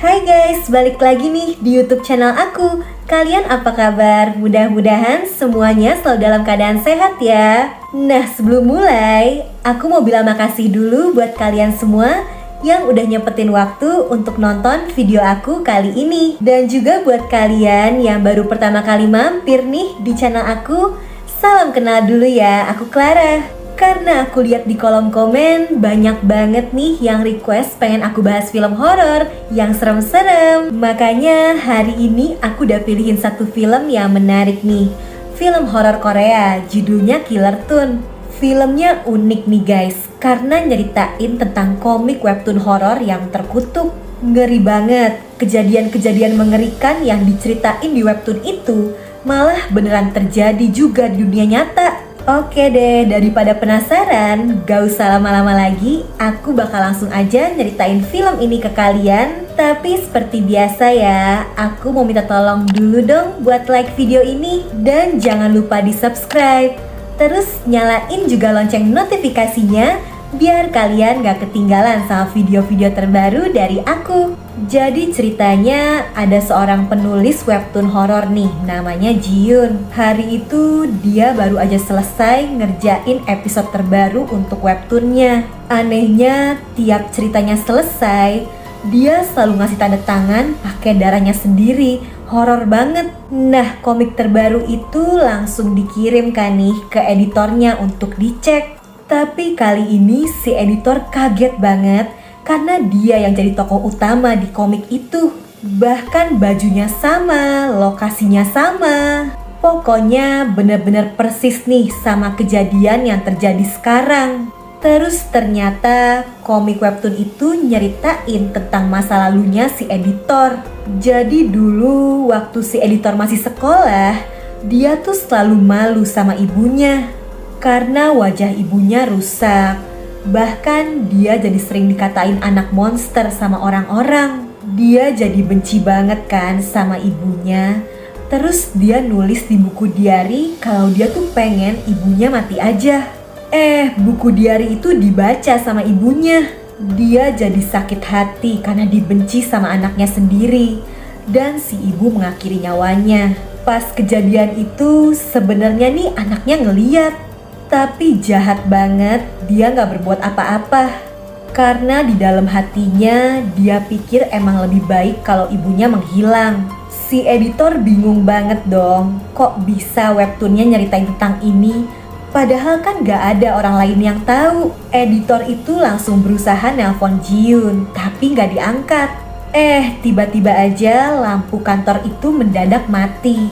Hai guys, balik lagi nih di YouTube channel aku. Kalian apa kabar? Mudah-mudahan semuanya selalu dalam keadaan sehat ya. Nah, sebelum mulai, aku mau bilang makasih dulu buat kalian semua yang udah nyempetin waktu untuk nonton video aku kali ini. Dan juga buat kalian yang baru pertama kali mampir nih di channel aku, salam kenal dulu ya, aku Clara. Karena aku lihat di kolom komen banyak banget nih yang request pengen aku bahas film horor yang serem-serem. Makanya hari ini aku udah pilihin satu film yang menarik nih. Film horor Korea, judulnya Killer Toon. Filmnya unik nih guys, karena nyeritain tentang komik webtoon horor yang terkutuk. Ngeri banget, kejadian-kejadian mengerikan yang diceritain di webtoon itu malah beneran terjadi juga di dunia nyata. Oke deh, daripada penasaran, gak usah lama-lama lagi, aku bakal langsung aja nyeritain film ini ke kalian. Tapi seperti biasa ya, aku mau minta tolong dulu dong buat like video ini. Dan jangan lupa di subscribe. Terus nyalain juga lonceng notifikasinya, biar kalian gak ketinggalan sama video-video terbaru dari aku. Jadi ceritanya ada seorang penulis webtoon horor nih, namanya Ji-yoon. Hari itu dia baru aja selesai ngerjain episode terbaru untuk webtoonnya. Anehnya tiap ceritanya selesai, dia selalu ngasih tanda tangan pakai darahnya sendiri. Horor banget. Nah, komik terbaru itu langsung dikirim kan nih ke editornya untuk dicek. Tapi kali ini si editor kaget banget karena dia yang jadi tokoh utama di komik itu. Bahkan bajunya sama, lokasinya sama. Pokoknya bener-bener persis nih sama kejadian yang terjadi sekarang. Terus ternyata komik webtoon itu nyeritain tentang masa lalunya si editor. Jadi dulu waktu si editor masih sekolah, dia tuh selalu malu sama ibunya karena wajah ibunya rusak. Bahkan dia jadi sering dikatain anak monster sama orang-orang. Dia jadi benci banget kan sama ibunya. Terus dia nulis di buku diary kalau dia tuh pengen ibunya mati aja. Buku diary itu dibaca sama ibunya. Dia jadi sakit hati karena dibenci sama anaknya sendiri. Dan si ibu mengakhiri nyawanya. Pas kejadian itu sebenarnya nih anaknya ngeliat, tapi jahat banget, dia gak berbuat apa-apa. Karena di dalam hatinya dia pikir emang lebih baik kalau ibunya menghilang. Si editor bingung banget dong, kok bisa webtoonnya nyeritain tentang ini? Padahal kan gak ada orang lain yang tahu. Editor itu langsung berusaha nelpon Ji-yoon, tapi gak diangkat. Tiba-tiba aja lampu kantor itu mendadak mati.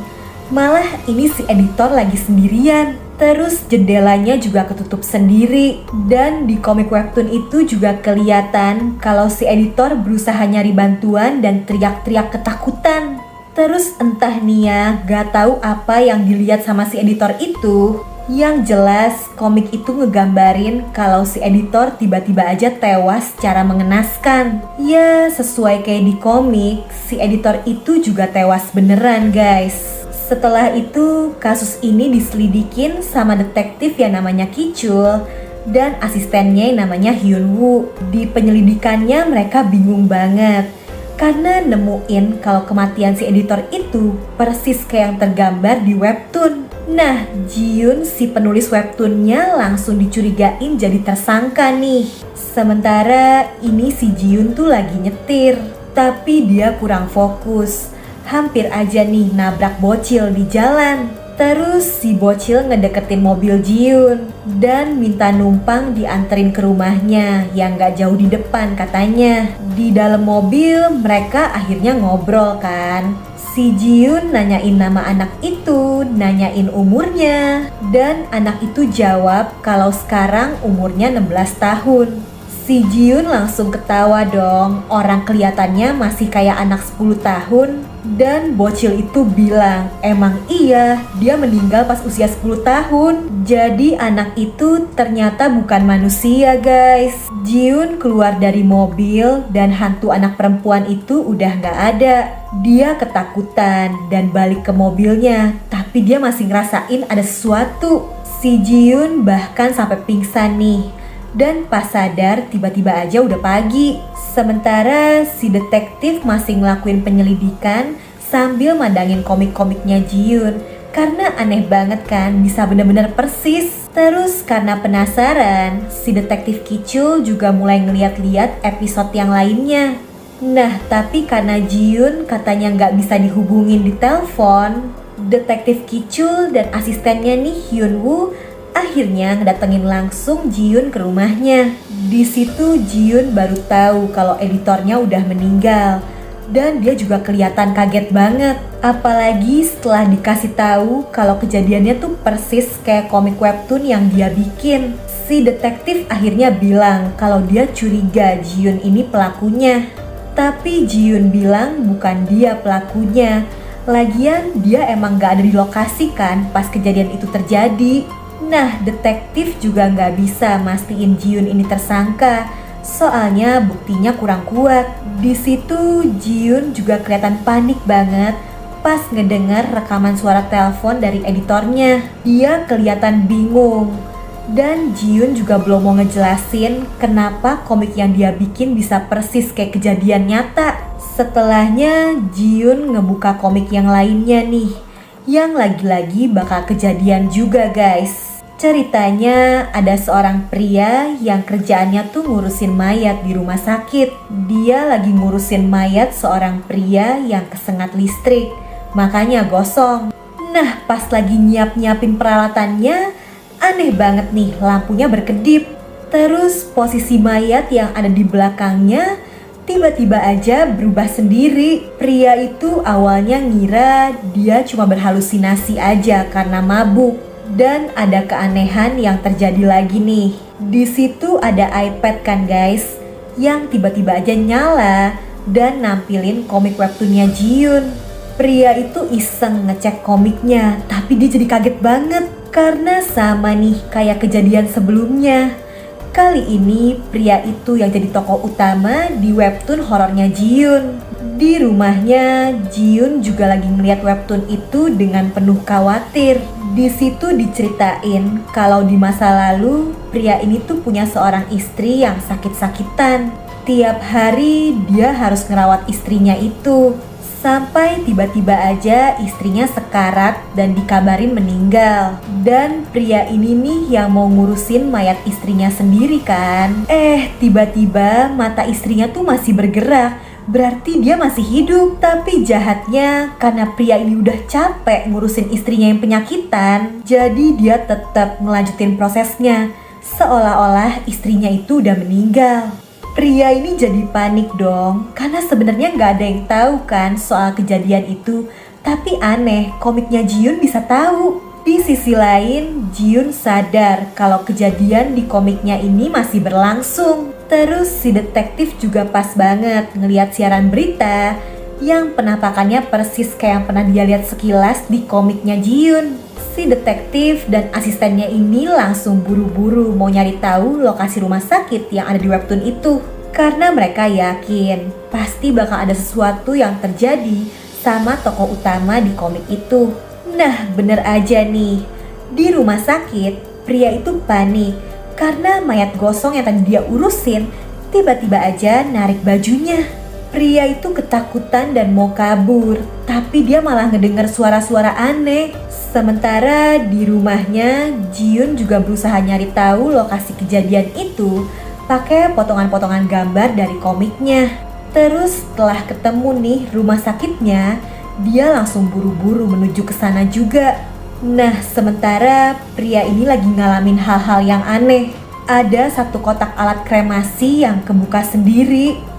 Malah ini si editor lagi sendirian. Terus jendelanya juga ketutup sendiri. Dan di komik webtoon itu juga kelihatan kalau si editor berusaha nyari bantuan dan teriak-teriak ketakutan. Terus entah nih ya, gak tahu apa yang dilihat sama si editor itu. Yang jelas komik itu ngegambarin kalau si editor tiba-tiba aja tewas secara mengenaskan. Ya sesuai kayak di komik, si editor itu juga tewas beneran guys. Setelah itu, kasus ini diselidikin sama detektif yang namanya Ki-chul dan asistennya yang namanya Hyun-woo. Di penyelidikannya mereka bingung banget karena nemuin kalau kematian si editor itu persis kayak yang tergambar di webtoon. Nah, Ji-yoon si penulis webtoonnya langsung dicurigain jadi tersangka nih. Sementara ini si Ji-yoon tuh lagi nyetir, tapi dia kurang fokus. Hampir aja nih nabrak bocil di jalan. Terus si bocil ngedeketin mobil Ji-yoon dan minta numpang dianterin ke rumahnya yang gak jauh di depan katanya. Di dalam mobil mereka akhirnya ngobrol kan. Si Ji-yoon nanyain nama anak itu, nanyain umurnya. Dan anak itu jawab kalau sekarang umurnya 16 tahun. Si Ji-yoon langsung ketawa dong, orang kelihatannya masih kayak anak 10 tahun. Dan bocil itu bilang, emang iya, dia meninggal pas usia 10 tahun. Jadi anak itu ternyata bukan manusia guys. Ji-yoon keluar dari mobil dan hantu anak perempuan itu udah gak ada. Dia ketakutan dan balik ke mobilnya, tapi dia masih ngerasain ada sesuatu. Si Ji-yoon bahkan sampai pingsan nih. Dan pas sadar tiba-tiba aja udah pagi. Sementara si detektif masih ngelakuin penyelidikan sambil mandangin komik-komiknya Ji-Yoon. Karena aneh banget kan, bisa bener-bener persis. Terus karena penasaran, si detektif Ki-chul juga mulai ngeliat-liat episode yang lainnya. Nah, tapi karena Ji-Yoon katanya nggak bisa dihubungin di telepon, detektif Ki-chul dan asistennya nih Hyun-woo akhirnya ngedatengin langsung Ji-Yoon ke rumahnya. Di situ Ji-Yoon baru tahu kalau editornya udah meninggal. Dan dia juga kelihatan kaget banget. Apalagi setelah dikasih tahu kalau kejadiannya tuh persis kayak komik webtoon yang dia bikin. Si detektif akhirnya bilang kalau dia curiga Ji-Yoon ini pelakunya. Tapi Ji-Yoon bilang bukan dia pelakunya. Lagian dia emang gak ada di lokasi kan pas kejadian itu terjadi. Nah, detektif juga nggak bisa mastiin Ji-Yoon ini tersangka, soalnya buktinya kurang kuat. Di situ Ji-Yoon juga kelihatan panik banget pas ngedengar rekaman suara telepon dari editornya. Dia kelihatan bingung. Dan Ji-Yoon juga belum mau ngejelasin kenapa komik yang dia bikin bisa persis kayak kejadian nyata. Setelahnya Ji-Yoon ngebuka komik yang lainnya nih, yang lagi-lagi bakal kejadian juga guys. Ceritanya ada seorang pria yang kerjaannya tuh ngurusin mayat di rumah sakit. Dia lagi ngurusin mayat seorang pria yang kesengat listrik, makanya gosong. Nah, pas lagi nyiapin peralatannya, aneh banget nih lampunya berkedip. Terus posisi mayat yang ada di belakangnya tiba-tiba aja berubah sendiri. Pria itu awalnya ngira dia cuma berhalusinasi aja karena mabuk. Dan ada keanehan yang terjadi lagi nih. Di situ ada iPad kan guys, yang tiba-tiba aja nyala dan nampilin komik webtoonnya Ji-Yoon. Pria itu iseng ngecek komiknya, tapi dia jadi kaget banget karena sama nih kayak kejadian sebelumnya. Kali ini pria itu yang jadi tokoh utama di webtoon horornya Ji-Yoon. Di rumahnya, Ji-Yoon juga lagi ngeliat webtoon itu dengan penuh khawatir. Di situ diceritain kalau di masa lalu pria ini tuh punya seorang istri yang sakit-sakitan. Tiap hari dia harus ngerawat istrinya itu. Sampai tiba-tiba aja istrinya sekarat dan dikabarin meninggal. Dan pria ini nih yang mau ngurusin mayat istrinya sendiri kan. Tiba-tiba mata istrinya tuh masih bergerak. Berarti dia masih hidup. Tapi jahatnya karena pria ini udah capek ngurusin istrinya yang penyakitan, jadi dia tetap ngelanjutin prosesnya seolah-olah istrinya itu udah meninggal. Pria ini jadi panik dong, karena sebenarnya nggak ada yang tahu kan soal kejadian itu. Tapi aneh, komiknya Ji-Yoon bisa tahu. Di sisi lain, Ji-Yoon sadar kalau kejadian di komiknya ini masih berlangsung. Terus si detektif juga pas banget ngelihat siaran berita yang penampakannya persis kayak yang pernah dia lihat sekilas di komiknya Ji-Yoon. Si detektif dan asistennya ini langsung buru-buru mau nyari tahu lokasi rumah sakit yang ada di webtoon itu. Karena mereka yakin pasti bakal ada sesuatu yang terjadi sama tokoh utama di komik itu. Nah, bener aja nih. Di rumah sakit, pria itu panik karena mayat gosong yang tadi dia urusin tiba-tiba aja narik bajunya. Pria itu ketakutan dan mau kabur, tapi dia malah ngedengar suara-suara aneh. Sementara di rumahnya, Ji-Yoon juga berusaha nyari tahu lokasi kejadian itu pakai potongan-potongan gambar dari komiknya. Terus setelah ketemu nih rumah sakitnya, dia langsung buru-buru menuju ke sana juga. Nah, sementara pria ini lagi ngalamin hal-hal yang aneh. Ada satu kotak alat kremasi yang kebuka sendiri.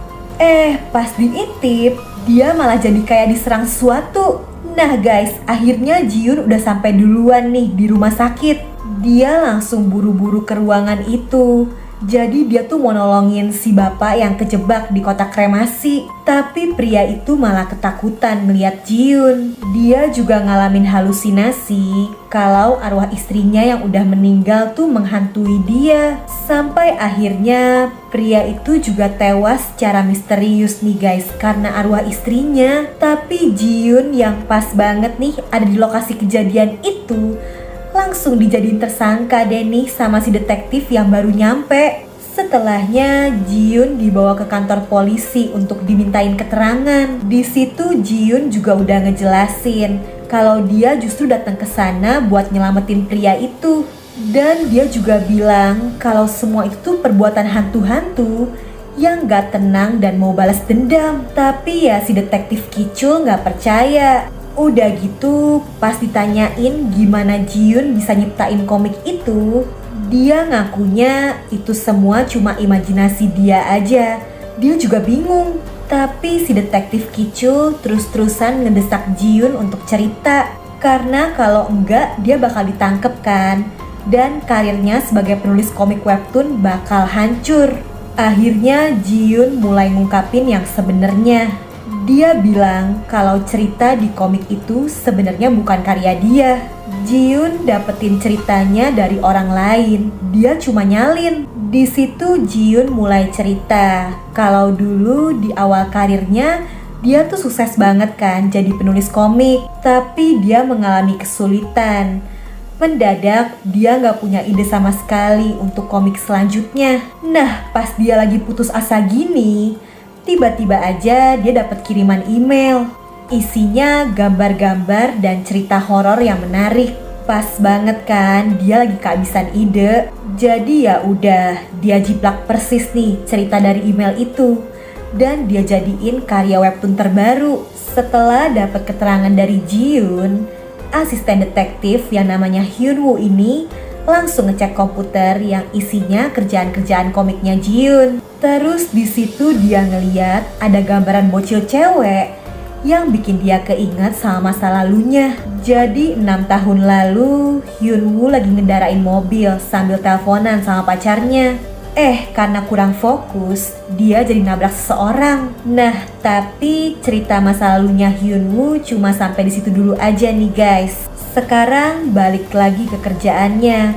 Pas diintip, dia malah jadi kayak diserang sesuatu. Nah guys, akhirnya Ji-Yoon udah sampai duluan nih di rumah sakit. Dia langsung buru-buru ke ruangan itu. Jadi dia tuh mau nolongin si bapak yang kejebak di kotak kremasi. Tapi pria itu malah ketakutan melihat Ji-Yoon. Dia juga ngalamin halusinasi kalau arwah istrinya yang udah meninggal tuh menghantui dia. Sampai akhirnya pria itu juga tewas secara misterius nih guys karena arwah istrinya. Tapi Ji-Yoon yang pas banget nih ada di lokasi kejadian itu langsung dijadiin tersangka deh nih sama si detektif yang baru nyampe. Setelahnya Ji-Yoon dibawa ke kantor polisi untuk dimintain keterangan. Di situ Ji-Yoon juga udah ngejelasin kalau dia justru datang ke sana buat nyelamatin pria itu. Dan dia juga bilang kalau semua itu tuh perbuatan hantu-hantu yang gak tenang dan mau balas dendam. Tapi ya si detektif Ki-chul gak percaya. Udah gitu pas ditanyain gimana Ji-Yoon bisa nyiptain komik itu, dia ngakunya itu semua cuma imajinasi dia aja. Dia juga bingung. Tapi si detektif Ki-chul terus-terusan ngedesak Ji-Yoon untuk cerita. Karena kalau enggak dia bakal ditangkep kan. Dan karirnya sebagai penulis komik webtoon bakal hancur. Akhirnya Ji-Yoon mulai ngungkapin yang sebenarnya. Dia bilang kalau cerita di komik itu sebenarnya bukan karya dia. Ji-Yoon dapetin ceritanya dari orang lain. Dia cuma nyalin. Di situ Ji-Yoon mulai cerita kalau dulu di awal karirnya dia tuh sukses banget kan jadi penulis komik. Tapi dia mengalami kesulitan. Mendadak dia gak punya ide sama sekali untuk komik selanjutnya. Nah pas dia lagi putus asa gini, tiba-tiba aja dia dapat kiriman email. Isinya gambar-gambar dan cerita horor yang menarik. Pas banget kan dia lagi kehabisan ide. Jadi ya udah dia jiplak persis nih cerita dari email itu. Dan dia jadiin karya webtoon terbaru. Setelah dapat keterangan dari Ji-Yoon, asisten detektif yang namanya Hyun-woo ini langsung ngecek komputer yang isinya kerjaan-kerjaan komiknya Ji-Yoon. Terus di situ dia ngeliat ada gambaran bocil cewek yang bikin dia keinget sama masa lalunya. Jadi 6 tahun lalu Hyun-woo lagi ngendarain mobil sambil teleponan sama pacarnya. Karena kurang fokus, dia jadi nabrak seseorang. Nah, tapi cerita masa lalunya Hyun-woo cuma sampai di situ dulu aja nih guys. Sekarang balik lagi ke kerjaannya.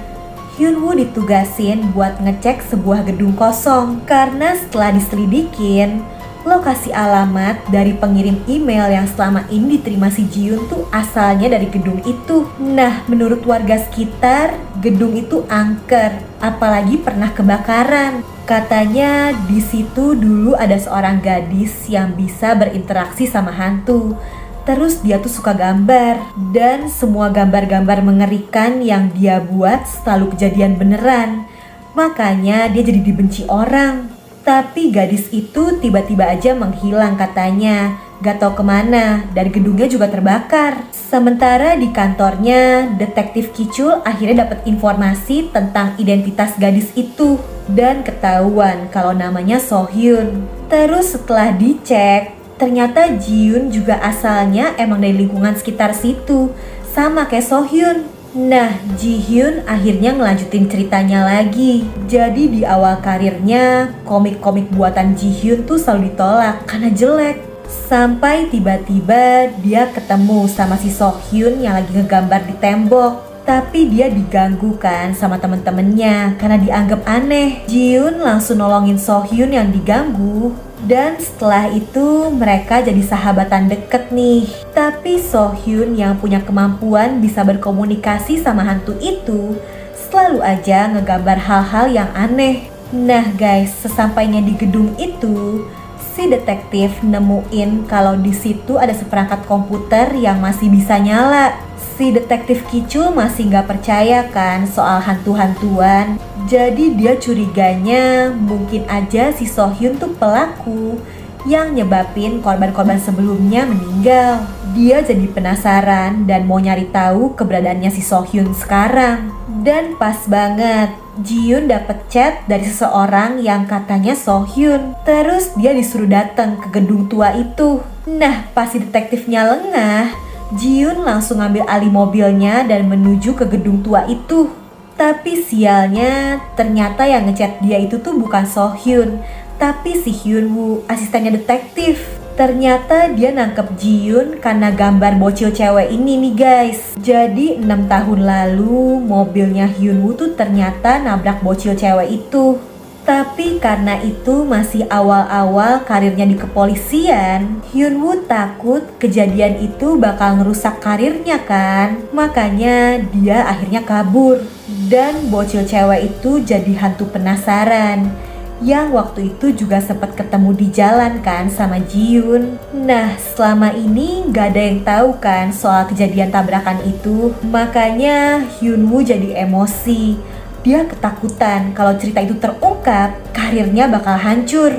Hyun-woo ditugasin buat ngecek sebuah gedung kosong. Karena setelah diselidikin, lokasi alamat dari pengirim email yang selama ini diterima si Ji-Yoon tuh asalnya dari gedung itu. Nah, menurut warga sekitar, gedung itu angker, apalagi pernah kebakaran. Katanya di situ dulu ada seorang gadis yang bisa berinteraksi sama hantu. Terus dia tuh suka gambar, dan semua gambar-gambar mengerikan yang dia buat selalu kejadian beneran. Makanya dia jadi dibenci orang. Tapi gadis itu tiba-tiba aja menghilang katanya, gak tau kemana, dan gedungnya juga terbakar. Sementara di kantornya, detektif Ki-chul akhirnya dapat informasi tentang identitas gadis itu. Dan ketahuan kalau namanya So-hyun. Terus setelah dicek, ternyata Ji-Yoon juga asalnya emang dari lingkungan sekitar situ, sama kayak So-hyun. Nah, Ji-Hyun akhirnya ngelanjutin ceritanya lagi. Jadi di awal karirnya, komik-komik buatan Ji-Hyun tuh selalu ditolak karena jelek. Sampai tiba-tiba dia ketemu sama si So-hyun yang lagi ngegambar di tembok. Tapi dia diganggu kan sama temen-temennya karena dianggap aneh. Ji-Hyun langsung nolongin So-hyun yang diganggu. Dan setelah itu mereka jadi sahabatan deket nih. Tapi So-hyun yang punya kemampuan bisa berkomunikasi sama hantu itu selalu aja ngegambar hal-hal yang aneh. Nah guys, sesampainya di gedung itu, si detektif nemuin kalau di situ ada seperangkat komputer yang masih bisa nyala. Si detektif Ki-chul masih gak percaya kan soal hantu-hantuan. Jadi dia curiganya mungkin aja si So-hyun tuh pelaku yang nyebabin korban-korban sebelumnya meninggal. Dia jadi penasaran dan mau nyari tahu keberadaannya si So-hyun sekarang. Dan pas banget, Ji-Yoon dapet chat dari seseorang yang katanya So-hyun. Terus dia disuruh datang ke gedung tua itu. Nah, pas si detektifnya lengah, Ji-Yoon langsung ngambil alih mobilnya dan menuju ke gedung tua itu. Tapi sialnya, ternyata yang ngechat dia itu tuh bukan So-hyun, tapi si Hyun-woo, asistennya detektif. Ternyata dia nangkep Ji-Yoon karena gambar bocil cewek ini nih guys. Jadi 6 tahun lalu mobilnya Hyun-woo tuh ternyata nabrak bocil cewek itu. Tapi karena itu masih awal-awal karirnya di kepolisian, Hyunwoo takut kejadian itu bakal ngerusak karirnya kan. Makanya dia akhirnya kabur. Dan bocil cewek itu jadi hantu penasaran, yang waktu itu juga sempat ketemu di jalan kan sama Ji-yoon. Nah, selama ini gak ada yang tahu kan soal kejadian tabrakan itu. Makanya Hyunwoo jadi emosi. Dia ketakutan kalau cerita itu terungkap, karirnya bakal hancur.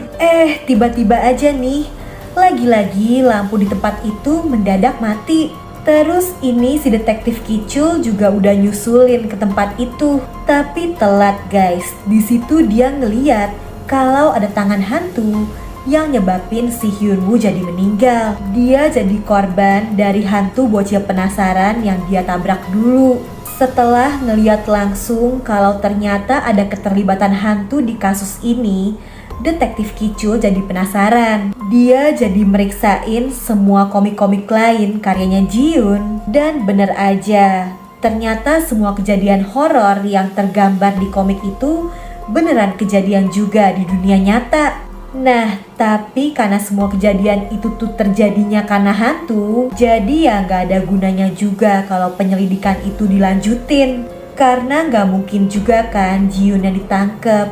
Tiba-tiba aja nih, lagi-lagi lampu di tempat itu mendadak mati. Terus ini si detektif Ki-chul juga udah nyusulin ke tempat itu. Tapi telat guys, di situ dia ngeliat kalau ada tangan hantu yang nyebabin si Hyunwoo jadi meninggal. Dia jadi korban dari hantu bocil penasaran yang dia tabrak dulu. Setelah ngeliat langsung kalau ternyata ada keterlibatan hantu di kasus ini, detektif Ki-chul jadi penasaran. Dia jadi meriksain semua komik-komik lain karyanya Ji-yoon. Dan bener aja, ternyata semua kejadian horor yang tergambar di komik itu beneran kejadian juga di dunia nyata. Nah, tapi karena semua kejadian itu tuh terjadinya karena hantu, jadi ya gak ada gunanya juga kalau penyelidikan itu dilanjutin. Karena gak mungkin juga kan Ji-yoon yang ditangkep.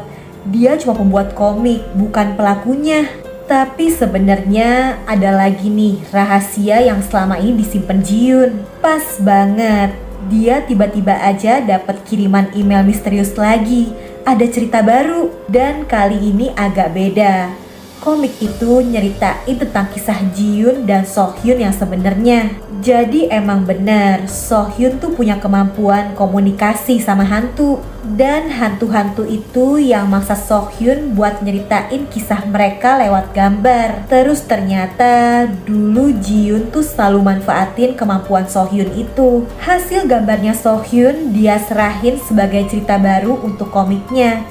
Dia cuma pembuat komik, bukan pelakunya. Tapi sebenarnya ada lagi nih rahasia yang selama ini disimpan Ji-yoon. Pas banget, dia tiba-tiba aja dapat kiriman email misterius lagi. Ada cerita baru dan kali ini agak beda. Komik itu nyeritain tentang kisah Ji-yoon dan So-hyun yang sebenarnya. Jadi emang bener, So-hyun tuh punya kemampuan komunikasi sama hantu. Dan hantu-hantu itu yang maksa So-hyun buat nyeritain kisah mereka lewat gambar. Terus ternyata dulu Ji-yoon tuh selalu manfaatin kemampuan So-hyun itu. Hasil gambarnya So-hyun dia serahin sebagai cerita baru untuk komiknya.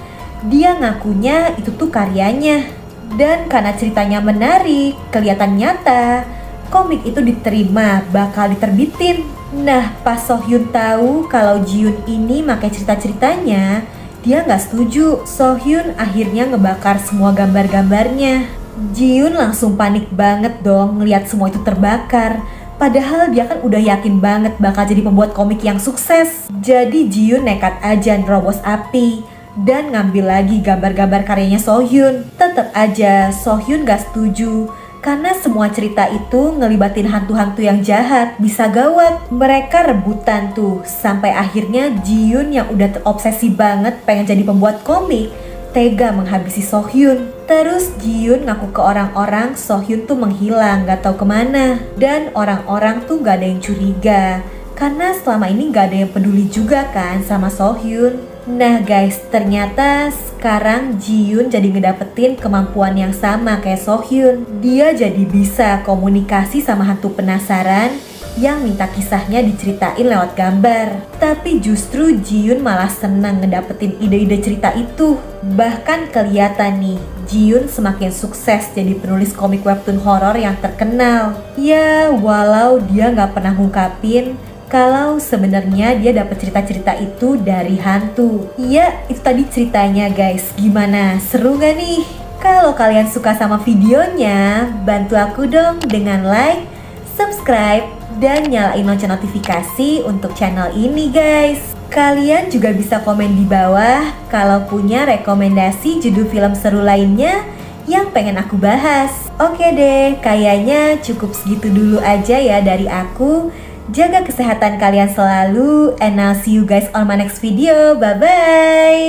Dia ngakunya itu tuh karyanya. Dan karena ceritanya menarik, kelihatan nyata, komik itu diterima bakal diterbitin. Nah, pas So-hyun tahu kalau Ji-yoon ini pakai cerita-ceritanya, dia nggak setuju. So-hyun akhirnya ngebakar semua gambar-gambarnya. Ji-yoon langsung panik banget dong ngelihat semua itu terbakar. Padahal dia kan udah yakin banget bakal jadi pembuat komik yang sukses. Jadi Ji-yoon nekat aja nerobos api dan ngambil lagi gambar-gambar karyanya So-hyun. Tetep aja So-hyun gak setuju karena semua cerita itu ngelibatin hantu-hantu yang jahat, bisa gawat. Mereka rebutan tuh sampai akhirnya Ji-yoon yang udah terobsesi banget pengen jadi pembuat komik tega menghabisi So-hyun. Terus Ji-yoon ngaku ke orang-orang So-hyun tuh menghilang gak tahu kemana. Dan orang-orang tuh gak ada yang curiga karena selama ini gak ada yang peduli juga kan sama So-hyun. Nah guys, ternyata sekarang Ji-yoon jadi ngedapetin kemampuan yang sama kayak So-hyun. Dia jadi bisa komunikasi sama hantu penasaran yang minta kisahnya diceritain lewat gambar. Tapi justru Ji-yoon malah senang ngedapetin ide-ide cerita itu. Bahkan kelihatan nih, Ji-yoon semakin sukses jadi penulis komik webtoon horor yang terkenal. Ya, walau dia gak pernah ngungkapin kalau sebenarnya dia dapat cerita-cerita itu dari hantu. Ya, itu tadi ceritanya guys. Gimana? Seru gak nih? Kalau kalian suka sama videonya, bantu aku dong dengan like, subscribe, dan nyalain lonceng notifikasi untuk channel ini guys. Kalian juga bisa komen di bawah kalau punya rekomendasi judul film seru lainnya yang pengen aku bahas. Oke deh, kayaknya cukup segitu dulu aja ya dari aku. Jaga kesehatan kalian selalu, and I'll see you guys on my next video. Bye-bye.